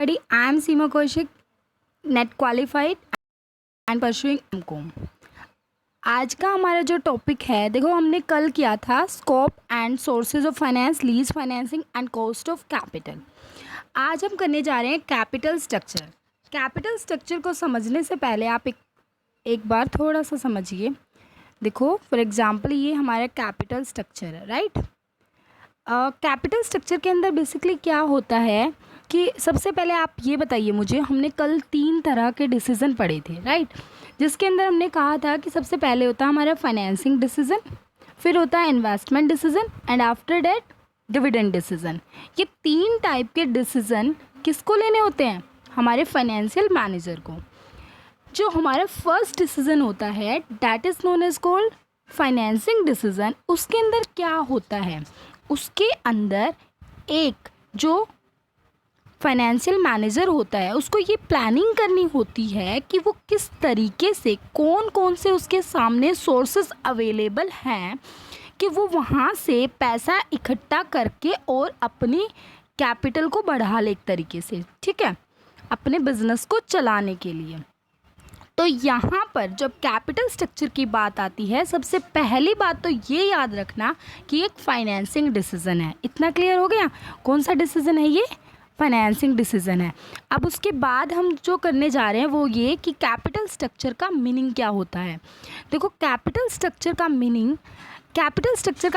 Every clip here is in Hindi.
I am Seema Kaushik, net qualified and pursuing MCom. आज का हमारा जो टॉपिक है, देखो हमने कल किया था scope and sources of finance, lease financing and cost of capital. आज हम करने जा रहे हैं कैपिटल स्ट्रक्चर। कैपिटल स्ट्रक्चर को समझने से पहले आप एक बार थोड़ा सा समझिए। देखो फॉर एग्जांपल ये हमारा कैपिटल स्ट्रक्चर है, राइट। कैपिटल स्ट्रक्चर के अंदर बेसिकली क्या होता है कि सबसे पहले आप ये बताइए मुझे, हमने कल 3 तरह के डिसीज़न पढ़े थे, राइट। जिसके अंदर हमने कहा था कि सबसे पहले होता है हमारा फाइनेंसिंग डिसीज़न, फिर होता है investment decision and after that dividend decision. ये 3 टाइप के डिसीज़न किसको लेने होते हैं? हमारे फाइनेंशियल मैनेजर को। जो हमारा फर्स्ट डिसीज़न होता है that is known as called financing decision. उसके अंदर क्या होता है? उसके अंदर एक जो फाइनेंशियल मैनेजर होता है उसको ये प्लानिंग करनी होती है कि वो किस तरीके से कौन कौन से उसके सामने सोर्सेस अवेलेबल हैं कि वो वहाँ से पैसा इकट्ठा करके और अपनी कैपिटल को बढ़ा ले एक तरीके से, ठीक है, अपने बिजनेस को चलाने के लिए। तो यहाँ पर जब कैपिटल स्ट्रक्चर की बात आती है, सबसे पहली बात तो ये याद रखना कि एक फाइनेंसिंग डिसीज़न है। इतना क्लियर हो गया? कौन सा डिसीज़न है ये? फाइनेंसिंग डिसीज़न है। अब उसके बाद हम जो करने जा रहे हैं वो ये कि कैपिटल स्ट्रक्चर का मीनिंग क्या होता है। देखो कैपिटल स्ट्रक्चर का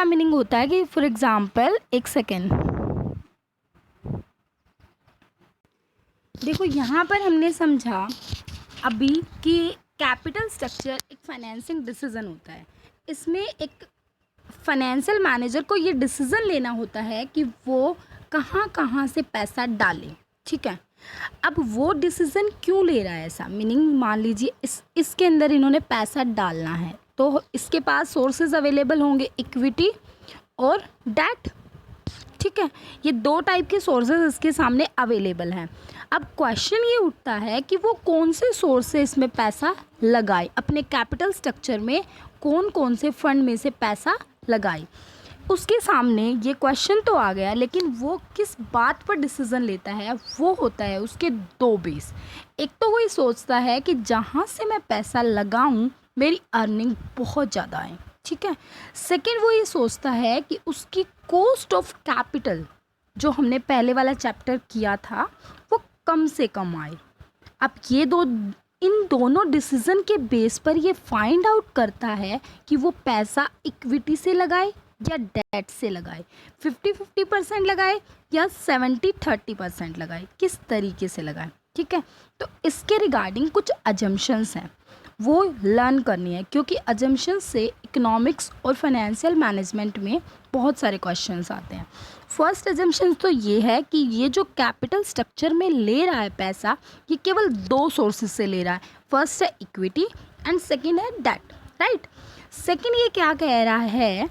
मीनिंग होता है कि फॉर एग्जांपल, एक सेकेंड, देखो यहाँ पर हमने समझा अभी कि कैपिटल स्ट्रक्चर एक फाइनेंसिंग डिसीज़न होता है। इसमें एक फाइनेंशियल मैनेजर को ये डिसीज़न लेना होता है कि वो कहाँ कहाँ से पैसा डाले, ठीक है। अब वो डिसीज़न क्यों ले रहा है ऐसा? मीनिंग मान लीजिए इसके अंदर इन्होंने पैसा डालना है तो इसके पास सोर्सेज अवेलेबल होंगे, इक्विटी और डेट, ठीक है। ये 2 टाइप के सोर्सेज इसके सामने अवेलेबल हैं। अब क्वेश्चन ये उठता है कि वो कौन से सोर्स से इसमें पैसा लगाए, अपने कैपिटल स्ट्रक्चर में कौन कौन से फंड में से पैसा लगाए। उसके सामने ये क्वेश्चन तो आ गया, लेकिन वो किस बात पर डिसीज़न लेता है वो होता है उसके 2 बेस। एक तो वो ये सोचता है कि जहाँ से मैं पैसा लगाऊं मेरी अर्निंग बहुत ज़्यादा है, ठीक है। सेकंड वो ये सोचता है कि उसकी कॉस्ट ऑफ कैपिटल जो हमने पहले वाला चैप्टर किया था वो कम से कम आए। अब इन दोनों डिसीज़न के बेस पर ये फाइंड आउट करता है कि वो पैसा इक्विटी से लगाए या डेट से लगाए, 50-50% लगाए या 70-30% लगाए, किस तरीके से लगाए, ठीक है। तो इसके रिगार्डिंग कुछ अजम्पशंस हैं वो लर्न करनी है, क्योंकि अजम्पशंस से इकोनॉमिक्स और फाइनेंशियल मैनेजमेंट में बहुत सारे क्वेश्चंस आते हैं। फर्स्ट अजम्पशन तो ये है कि ये जो कैपिटल स्ट्रक्चर में ले रहा है पैसा, ये केवल 2 सोर्सेज से ले रहा है। फर्स्ट है इक्विटी एंड सेकंड है डेट, राइट। सेकंड ये क्या कह रहा है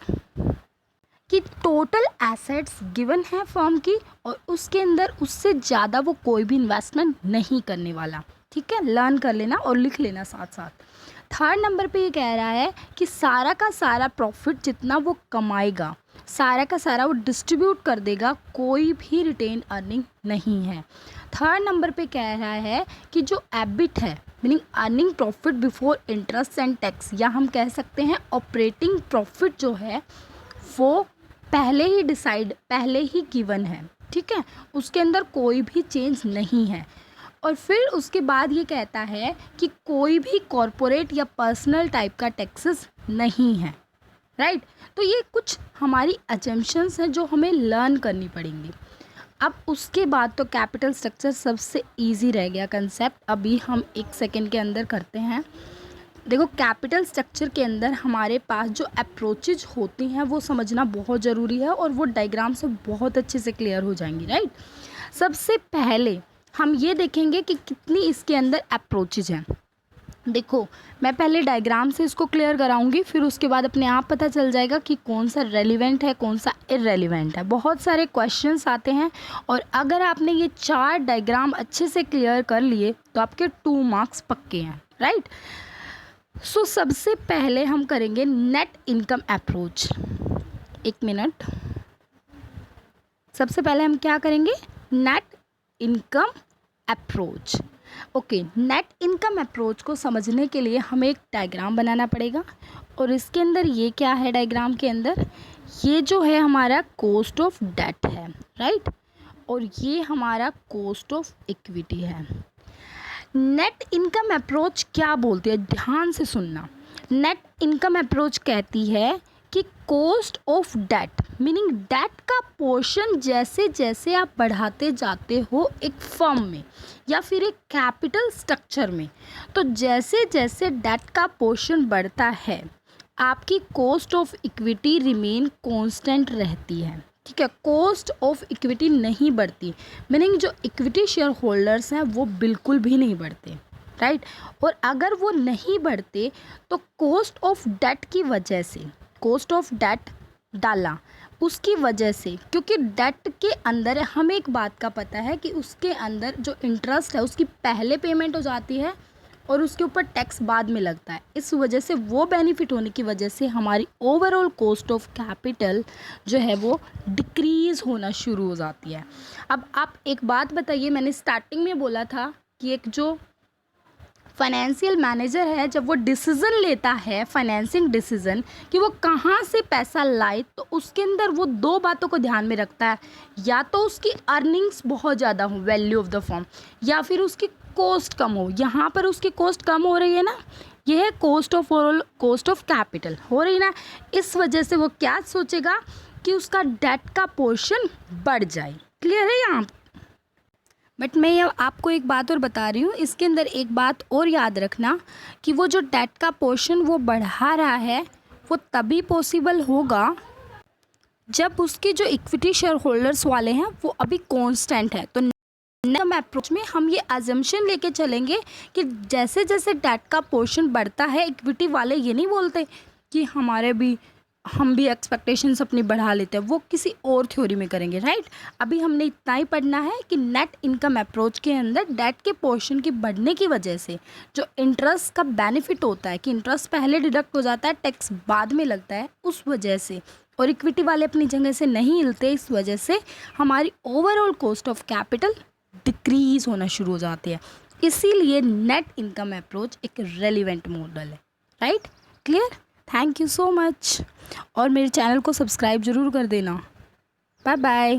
कि टोटल एसेट्स गिवन है फर्म की और उसके अंदर उससे ज़्यादा वो कोई भी इन्वेस्टमेंट नहीं करने वाला, ठीक है। लर्न कर लेना और लिख लेना साथ साथ। थर्ड नंबर पे ये कह रहा है कि सारा का सारा प्रॉफिट जितना वो कमाएगा सारा का सारा वो डिस्ट्रीब्यूट कर देगा, कोई भी रिटेन अर्निंग नहीं है। थर्ड नंबर पे कह रहा है कि जो एबिट है, meaning earning profit before interest and tax, या हम कह सकते हैं ऑपरेटिंग प्रॉफिट जो है वो पहले ही गिवन है, ठीक है। उसके अंदर कोई भी चेंज नहीं है। और फिर उसके बाद ये कहता है कि कोई भी कॉरपोरेट या पर्सनल टाइप का टैक्सेस नहीं है, राइट। तो ये कुछ हमारी अजम्पशंस हैं जो हमें लर्न करनी पड़ेंगी। अब उसके बाद तो कैपिटल स्ट्रक्चर सबसे इजी रह गया कंसेप्ट, अभी हम 1 सेकेंड के अंदर करते हैं। देखो कैपिटल स्ट्रक्चर के अंदर हमारे पास जो अप्रोचेज होती हैं वो समझना बहुत ज़रूरी है और वो डायग्राम से बहुत अच्छे से क्लियर हो जाएंगी, राइट। सबसे पहले हम ये देखेंगे कि कितनी इसके अंदर अप्रोचेज हैं। देखो मैं पहले डायग्राम से इसको क्लियर कराऊंगी, फिर उसके बाद अपने आप पता चल जाएगा कि कौन सा रेलिवेंट है कौन सा इररेलिवेंट है। बहुत सारे क्वेश्चंस आते हैं और अगर आपने ये 4 डायग्राम अच्छे से क्लियर कर लिए तो आपके 2 मार्क्स पक्के हैं, राइट। सो सबसे पहले हम करेंगे नेट इनकम अप्रोच। 1 मिनट। सबसे पहले हम क्या करेंगे? Net income approach. Okay, net income approach को समझने के लिए हमें एक डायग्राम बनाना पड़ेगा और इसके अंदर ये क्या है, डायग्राम के अंदर ये जो है हमारा कॉस्ट ऑफ डेट है, राइट, और ये हमारा कॉस्ट ऑफ इक्विटी है। नेट इनकम अप्रोच क्या बोलती है, ध्यान से सुनना। नेट इनकम अप्रोच कहती है कि cost of debt meaning debt का पोर्शन जैसे जैसे आप बढ़ाते जाते हो एक फर्म में या फिर एक कैपिटल स्ट्रक्चर में, तो जैसे जैसे डेट का पोर्शन बढ़ता है आपकी cost of equity remain constant रहती है। ठीक है, कॉस्ट ऑफ इक्विटी नहीं बढ़ती, मीनिंग जो इक्विटी शेयर होल्डर्स हैं वो बिल्कुल भी नहीं बढ़ते, राइट। और अगर वो नहीं बढ़ते तो कॉस्ट ऑफ डेट की वजह से, कॉस्ट ऑफ डेट डाला उसकी वजह से, क्योंकि डेट के अंदर हमें एक बात का पता है कि उसके अंदर जो इंटरेस्ट है उसकी पहले पेमेंट हो जाती है और उसके ऊपर टैक्स बाद में लगता है। इस वजह से वो बेनिफिट होने की वजह से हमारी ओवरऑल कॉस्ट ऑफ कैपिटल जो है वो डिक्रीज़ होना शुरू हो जाती है। अब आप एक बात बताइए, मैंने स्टार्टिंग में बोला था कि एक जो फाइनेंशियल मैनेजर है जब वो डिसीज़न लेता है, फाइनेंसिंग डिसीज़न, कि वो कहाँ से पैसा लाए, तो उसके अंदर वो दो बातों को ध्यान में रखता है, या तो उसकी अर्निंग्स बहुत ज़्यादा हो, वैल्यू ऑफ द फर्म, या फिर उसकी कॉस्ट कम हो। यहाँ पर उसकी कॉस्ट कम हो रही है ना, यह है cost of overall, cost of capital हो रही ना, इस वजह से वो क्या सोचेगा कि उसका डेट का पोर्शन बढ़ जाए। क्लियर है यहाँ? बट मैं ये आपको एक बात और बता रही हूँ, इसके अंदर एक बात और याद रखना कि वो जो डेट का पोर्शन वो बढ़ा रहा है वो तभी पॉसिबल होगा जब उसके जो इक्विटी शेयर होल्डर्स वाले हैं वो अभी कांस्टेंट है। तो इनकम अप्रोच में हम ये अजम्पशन लेके चलेंगे कि जैसे जैसे डेट का पोर्शन बढ़ता है, इक्विटी वाले ये नहीं बोलते कि हम भी एक्सपेक्टेशंस अपनी बढ़ा लेते हैं, वो किसी और थ्योरी में करेंगे, राइट। अभी हमने इतना ही पढ़ना है कि नेट इनकम अप्रोच के अंदर डेट के पोर्शन के बढ़ने की वजह से जो इंटरेस्ट का बेनिफिट होता है कि इंटरेस्ट पहले डिडक्ट हो जाता है, टैक्स बाद में लगता है, उस वजह से, और इक्विटी वाले अपनी जगह से नहीं हिलते, इस वजह से हमारी overall cost of capital decrease होना शुरू हो जाती है। इसीलिए नेट इनकम अप्रोच एक रेलिवेंट मॉडल है, right. Clear? Thank you so much, और मेरे चैनल को सब्सक्राइब ज़रूर कर देना। Bye bye.